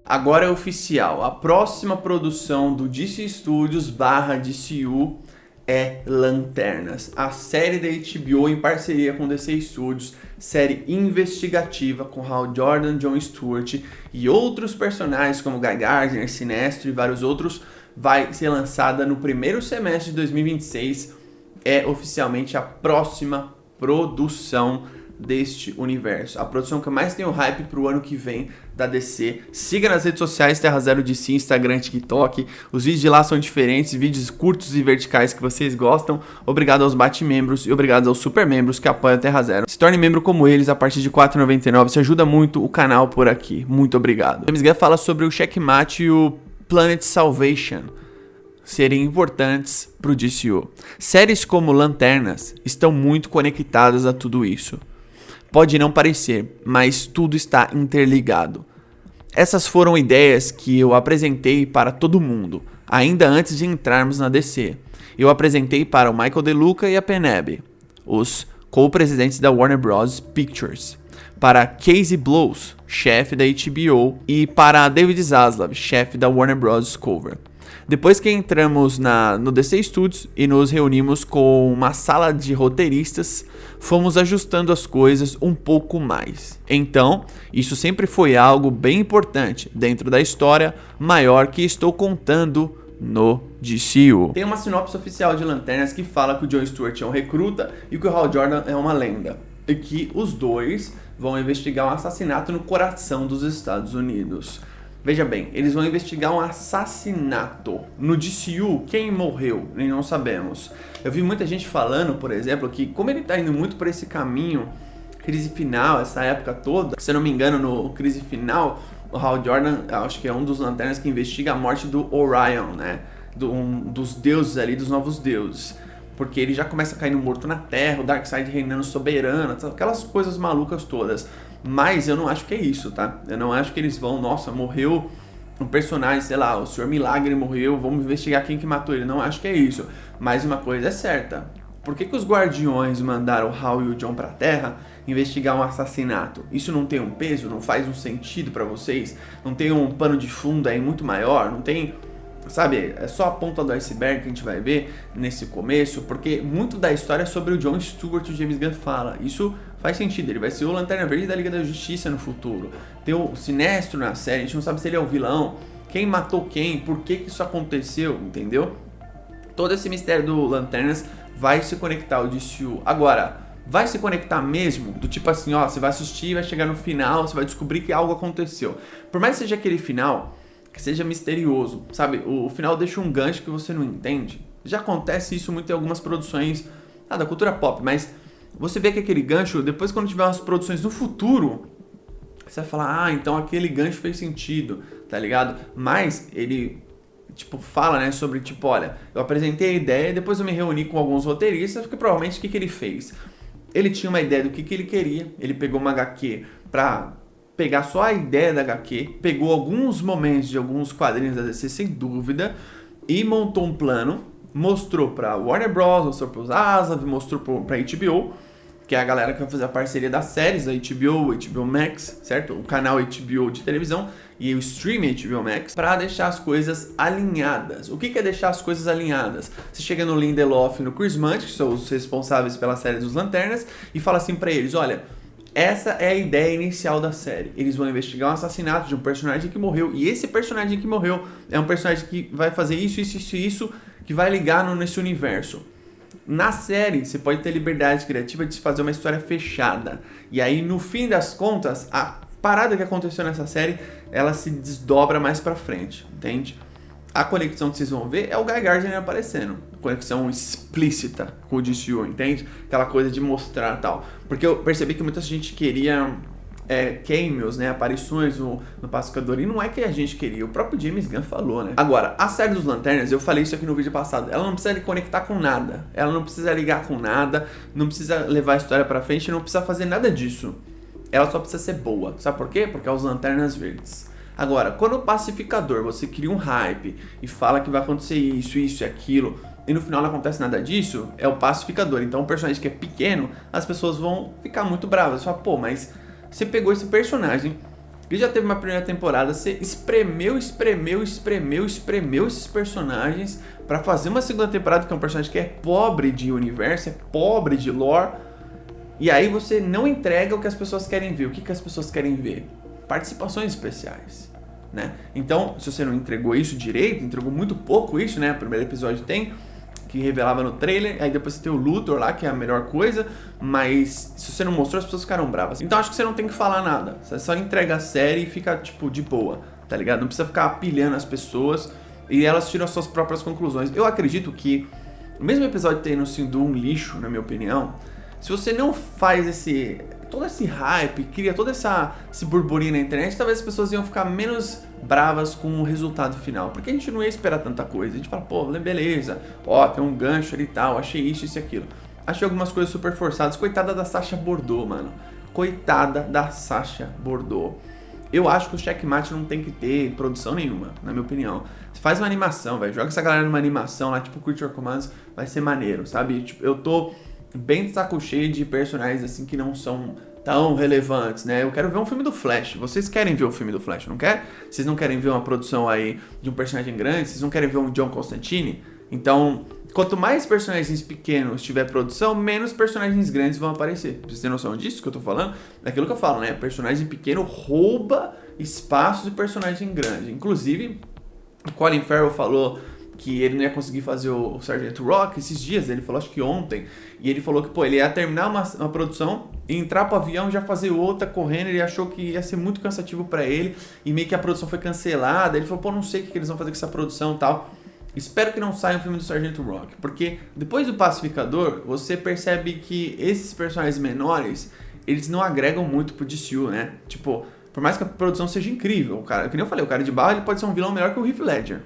Agora é oficial, a próxima produção do DC Studios / DCU é Lanternas, a série da HBO em parceria com DC Studios, série investigativa com Hal Jordan, Jon Stewart e outros personagens como Guy Gardner, Sinestro e vários outros, vai ser lançada no primeiro semestre de 2026, é oficialmente a próxima produção deste universo. A produção que mais tem o hype pro ano que vem da DC. Siga nas redes sociais Terra Zero DC, Instagram, TikTok. Os vídeos de lá são diferentes, vídeos curtos e verticais que vocês gostam. Obrigado aos Bate-membros e obrigado aos Super-membros que apoiam a Terra Zero. Se torne membro como eles a partir de R$ 4,99. Isso ajuda muito o canal por aqui. Muito obrigado. James Gunn fala sobre o Checkmate e o Planet Salvation serem importantes pro DCU. Séries como Lanternas estão muito conectadas a tudo isso. Pode não parecer, mas tudo está interligado. Essas foram ideias que eu apresentei para todo mundo, ainda antes de entrarmos na DC. Eu apresentei para o Michael DeLuca e a Penebe, os co-presidentes da Warner Bros. Pictures, para Casey Blows, chefe da HBO, e para David Zaslav, chefe da Warner Bros. Discovery. Depois que entramos no DC Studios e nos reunimos com uma sala de roteiristas, fomos ajustando as coisas um pouco mais. Então, isso sempre foi algo bem importante dentro da história maior que estou contando no DCU. Tem uma sinopse oficial de Lanternas que fala que o Jon Stewart é um recruta e que o Hal Jordan é uma lenda. E que os dois vão investigar um assassinato no coração dos Estados Unidos. Veja bem, eles vão investigar um assassinato. No DCU, quem morreu? Nem não sabemos. Eu vi muita gente falando, por exemplo, que como ele tá indo muito por esse caminho, crise final, essa época toda, se eu não me engano, no crise final, o Hal Jordan, acho que é um dos lanternas que investiga a morte do Orion, né? Dos deuses ali, dos novos deuses. Porque ele já começa caindo morto na Terra, o Darkseid reinando soberano, aquelas coisas malucas todas. Mas eu não acho que é isso, tá? Eu não acho que eles vão, nossa, morreu um personagem, sei lá, o Senhor Milagre morreu, vamos investigar quem que matou ele. Não acho que é isso. Mas uma coisa é certa. Por que os Guardiões mandaram o Hal e o Jon pra Terra investigar um assassinato? Isso não tem um peso? Não faz um sentido pra vocês? Não tem um pano de fundo aí muito maior? Não tem... Sabe, é só a ponta do iceberg que a gente vai ver nesse começo, porque muito da história é sobre o Jon Stewart e o James Gunn fala. Isso faz sentido, ele vai ser o Lanterna Verde da Liga da Justiça no futuro. Tem o Sinestro na série, a gente não sabe se ele é o vilão, quem matou quem, por que isso aconteceu, entendeu? Todo esse mistério do Lanternas vai se conectar ao DCU. Agora, vai se conectar mesmo? Do tipo assim, ó, você vai assistir, vai chegar no final, você vai descobrir que algo aconteceu. Por mais que seja aquele final... que seja misterioso, sabe? O final deixa um gancho que você não entende. Já acontece isso muito em algumas produções da cultura pop, mas você vê que aquele gancho, depois quando tiver umas produções no futuro, você vai falar, ah, então aquele gancho fez sentido, tá ligado? Mas ele, tipo, fala, né, sobre, tipo, olha, eu apresentei a ideia, depois eu me reuni com alguns roteiristas, porque provavelmente o que ele fez? Ele tinha uma ideia do que ele queria, ele pegou uma HQ pra... pegar só a ideia da HQ, pegou alguns momentos de alguns quadrinhos da DC sem dúvida e montou um plano, mostrou pra Warner Bros, mostrou pros Zaslav, mostrou pra HBO, que é a galera que vai fazer a parceria das séries, a HBO Max, certo? O canal HBO de televisão e o streaming HBO Max, pra deixar as coisas alinhadas. O que é deixar as coisas alinhadas? Você chega no Lindelof e no Chris Munt, que são os responsáveis pela série dos Lanternas, e fala assim pra eles, olha... essa é a ideia inicial da série. Eles vão investigar um assassinato de um personagem que morreu. E esse personagem que morreu é um personagem que vai fazer isso, que vai ligar nesse universo. Na série, você pode ter liberdade criativa de fazer uma história fechada. E aí, no fim das contas, a parada que aconteceu nessa série, ela se desdobra mais pra frente, entende? A conexão que vocês vão ver é o Guy Gardner aparecendo. Conexão explícita com o DCU, entende? Aquela coisa de mostrar e tal. Porque eu percebi que muita gente queria cameos, né? Aparições no Pacificador. E não é que a gente queria. O próprio James Gunn falou, né? Agora, a série dos Lanternas, eu falei isso aqui no vídeo passado. Ela não precisa conectar com nada. Ela não precisa ligar com nada. Não precisa levar a história pra frente. Não precisa fazer nada disso. Ela só precisa ser boa. Sabe por quê? Porque é os Lanternas Verdes. Agora, quando o Pacificador, você cria um hype e fala que vai acontecer isso e aquilo, e no final não acontece nada disso, é o Pacificador. Então, um personagem que é pequeno, as pessoas vão ficar muito bravas. Você fala, pô, mas você pegou esse personagem, que já teve uma primeira temporada, você espremeu esses personagens pra fazer uma segunda temporada que é um personagem que é pobre de universo, é pobre de lore, e aí você não entrega o que as pessoas querem ver. O que as pessoas querem ver? Participações especiais, né? Então, se você não entregou isso direito, entregou muito pouco isso, né? O primeiro episódio tem, que revelava no trailer, aí depois você tem o Luthor lá, que é a melhor coisa, mas se você não mostrou, as pessoas ficaram bravas. Então acho que você não tem que falar nada, você só entrega a série e fica, tipo, de boa, tá ligado? Não precisa ficar pilhando as pessoas e elas tiram as suas próprias conclusões. Eu acredito que, o mesmo episódio tendo sido um lixo, na minha opinião, se você não faz todo esse hype, cria todo esse burburinho na internet, talvez as pessoas iam ficar menos bravas com o resultado final, porque a gente não ia esperar tanta coisa. A gente fala, pô, beleza, ó, tem um gancho ali e tal, achei isso e aquilo. Achei algumas coisas super forçadas. Coitada da Sacha Bordeaux, mano. Coitada da Sacha Bordeaux. Eu acho que o Checkmate não tem que ter produção nenhuma, na minha opinião. Você faz uma animação, velho, joga essa galera numa animação lá, tipo Creature Commands, vai ser maneiro, sabe? Tipo, eu tô bem de saco cheio de personagens assim que não são tão relevantes, né? Eu quero ver um filme do Flash. Vocês querem ver o filme do Flash, não quer? Vocês não querem ver uma produção aí de um personagem grande? Vocês não querem ver um John Constantine? Então, quanto mais personagens pequenos tiver produção, menos personagens grandes vão aparecer. Vocês têm noção disso que eu tô falando? É aquilo que eu falo, né? Personagem pequeno rouba espaço de personagem grande. Inclusive, o Colin Farrell falou que ele não ia conseguir fazer o Sargento Rock esses dias, ele falou, acho que ontem, e ele falou que, pô, ele ia terminar uma produção, entrar pro avião e já fazer outra correndo, ele achou que ia ser muito cansativo pra ele, e meio que a produção foi cancelada, ele falou, pô, não sei o que eles vão fazer com essa produção e tal. Espero que não saia um filme do Sargento Rock, porque depois do Pacificador, você percebe que esses personagens menores, eles não agregam muito pro DCU, né? Tipo, por mais que a produção seja incrível, o cara, que nem eu falei, o Cara de Barro, ele pode ser um vilão melhor que o Heath Ledger.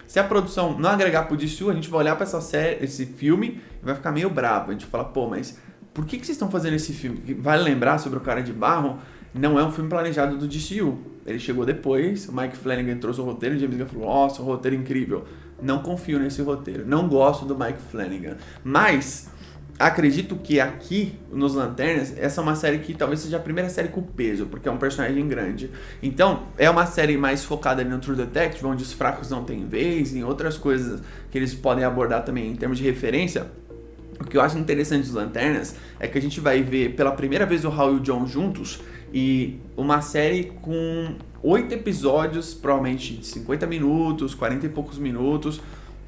Se a produção não agregar pro DCU, a gente vai olhar pra essa série, esse filme e vai ficar meio bravo. A gente fala, pô, mas por que vocês estão fazendo esse filme? Vale lembrar sobre o Cara de Barro, não é um filme planejado do DCU. Ele chegou depois, o Mike Flanagan trouxe o roteiro, o James Gunn falou, nossa, o roteiro é incrível. Não confio nesse roteiro, não gosto do Mike Flanagan. Mas acredito que aqui, nos Lanternas, essa é uma série que talvez seja a primeira série com peso, porque é um personagem grande. Então, é uma série mais focada ali no True Detective, onde os fracos não têm vez, em outras coisas que eles podem abordar também em termos de referência. O que eu acho interessante dos Lanternas é que a gente vai ver pela primeira vez o Hal e o John juntos, e uma série com 8 episódios, provavelmente de 50 minutos, 40 e poucos minutos.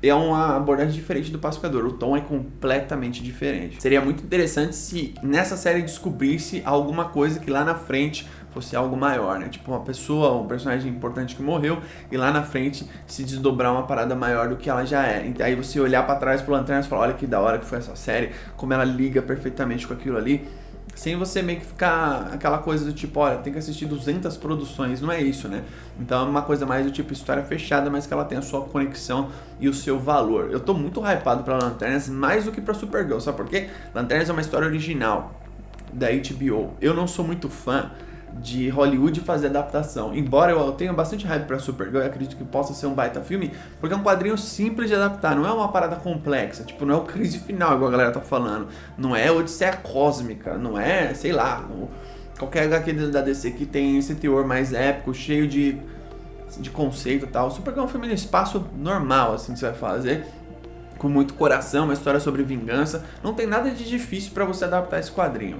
É uma abordagem diferente do Pacificador, o tom é completamente diferente. Seria muito interessante se nessa série descobrisse alguma coisa que lá na frente fosse algo maior, né? Tipo uma pessoa, um personagem importante que morreu e lá na frente se desdobrar uma parada maior do que ela já é. Aí você olhar pra trás pro Lanternas e falar, olha que da hora que foi essa série, como ela liga perfeitamente com aquilo ali, sem você meio que ficar aquela coisa do tipo, olha, tem que assistir 200 produções, não é isso, né? Então é uma coisa mais do tipo história fechada, mas que ela tem a sua conexão e o seu valor. Eu tô muito hypado pra Lanternas, mais do que pra Supergirl, sabe por quê? Lanternas é uma história original da HBO. Eu não sou muito fã de Hollywood fazer adaptação, embora eu tenha bastante hype pra Supergirl e acredito que possa ser um baita filme, porque é um quadrinho simples de adaptar, não é uma parada complexa, tipo, não é o Crise Final, igual a galera tá falando, não é Odisseia Cósmica, não é, sei lá, qualquer HQ da DC que tem esse teor mais épico, cheio de conceito e tal. Supergirl é um filme no espaço normal, assim, que você vai fazer, com muito coração, uma história sobre vingança, não tem nada de difícil pra você adaptar esse quadrinho,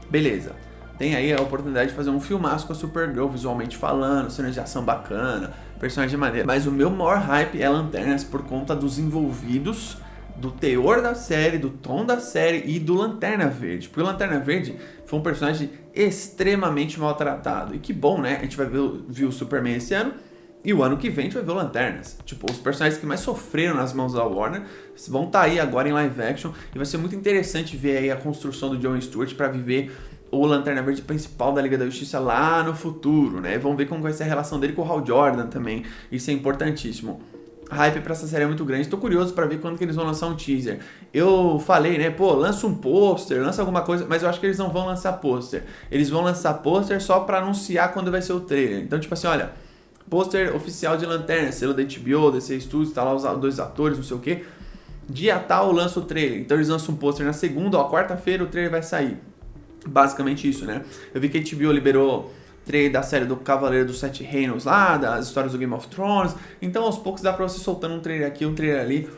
beleza. Tem aí a oportunidade de fazer um filmaço com a Supergirl, visualmente falando, cenas de ação bacana, personagem maneiro. Mas o meu maior hype é Lanternas por conta dos envolvidos, do teor da série, do tom da série e do Lanterna Verde. Porque o Lanterna Verde foi um personagem extremamente maltratado. E que bom, né? A gente vai ver o Superman esse ano. E o ano que vem a gente vai ver o Lanternas. Tipo, os personagens que mais sofreram nas mãos da Warner vão estar aí agora em live action. E vai ser muito interessante ver aí a construção do John Stewart para viver o Lanterna Verde principal da Liga da Justiça lá no futuro, né? Vamos ver como vai ser a relação dele com o Hal Jordan também. Isso é importantíssimo. A hype pra essa série é muito grande. Tô curioso pra ver quando que eles vão lançar um teaser. Eu falei, né? Pô, lança um pôster, lança alguma coisa. Mas eu acho que eles não vão lançar pôster. Eles vão lançar pôster só pra anunciar quando vai ser o trailer. Então, tipo assim, olha, pôster oficial de Lanterna, selo da HBO, DC Studios, tá lá os 2 atores, não sei o que. Dia tal lança o trailer. Então eles lançam um pôster na segunda, ó, quarta-feira o trailer vai sair. Basicamente isso, né? Eu vi que a HBO liberou trailer da série do Cavaleiro dos Sete Reinos lá, das histórias do Game of Thrones. Então aos poucos dá pra você soltando um trailer aqui, um trailer ali.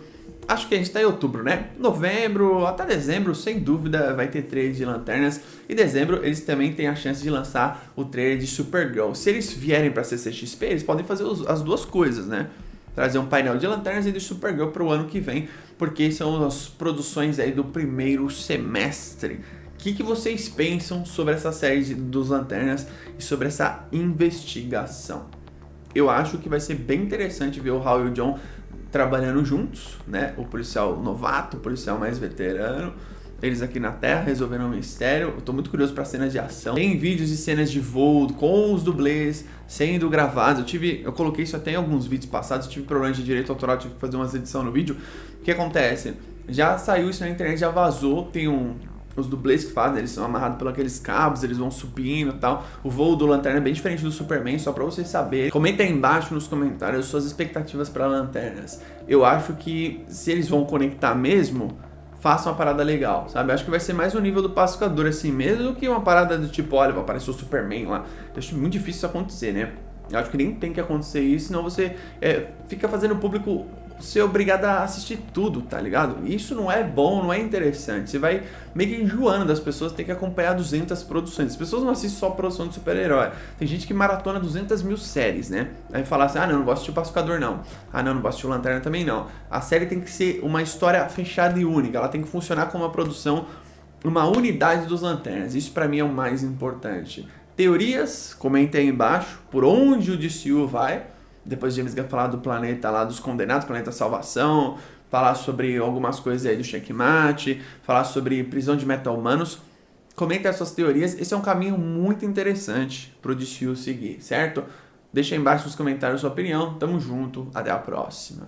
Acho que a gente tá em outubro, né? Novembro até dezembro, sem dúvida, vai ter trailer de Lanternas. E dezembro eles também têm a chance de lançar o trailer de Supergirl. Se eles vierem pra CCXP, eles podem fazer as duas coisas, né? Trazer um painel de Lanternas e de Supergirl pro ano que vem, porque são as produções aí do primeiro semestre. O que vocês pensam sobre essa série dos Lanternas e sobre essa investigação? Eu acho que vai ser bem interessante ver o Hal e o John trabalhando juntos, né? O policial novato, o policial mais veterano, eles aqui na Terra resolvendo um mistério. Eu tô muito curioso para cenas de ação. Tem vídeos e cenas de voo com os dublês sendo gravados. Eu coloquei isso até em alguns vídeos passados, tive problemas de direito autoral, tive que fazer umas edições no vídeo. O que acontece? Já saiu isso na internet, já vazou, os dublês que fazem, eles são amarrados por aqueles cabos, eles vão subindo e tal. O voo do Lanterna é bem diferente do Superman, só pra vocês saberem. Comenta aí embaixo nos comentários suas expectativas para Lanternas. Eu acho que se eles vão conectar mesmo, façam uma parada legal, sabe? Eu acho que vai ser mais no nível do Pacificador assim mesmo, do que uma parada do tipo, olha, vai aparecer o Superman lá. Eu acho muito difícil isso acontecer, né? Eu acho que nem tem que acontecer isso, senão você fica fazendo o público ser obrigado a assistir tudo, tá ligado? Isso não é bom, não é interessante. Você vai meio que enjoando das pessoas, tem que acompanhar 200 produções. As pessoas não assistem só produção de super-herói. Tem gente que maratona 200 mil séries, né? Aí fala assim, não vou assistir o Pacificador não. Não vou assistir o Lanterna também não. A série tem que ser uma história fechada e única. Ela tem que funcionar como uma produção, uma unidade dos Lanternas. Isso pra mim é o mais importante. Teorias, comentem aí embaixo, por onde o DCU vai. Depois de James Gunn falar do planeta lá dos condenados, planeta salvação, falar sobre algumas coisas aí do checkmate, falar sobre prisão de meta-humanos. Comentem as suas teorias, esse é um caminho muito interessante pro DCU seguir, certo? Deixa aí embaixo nos comentários a sua opinião, tamo junto, até a próxima.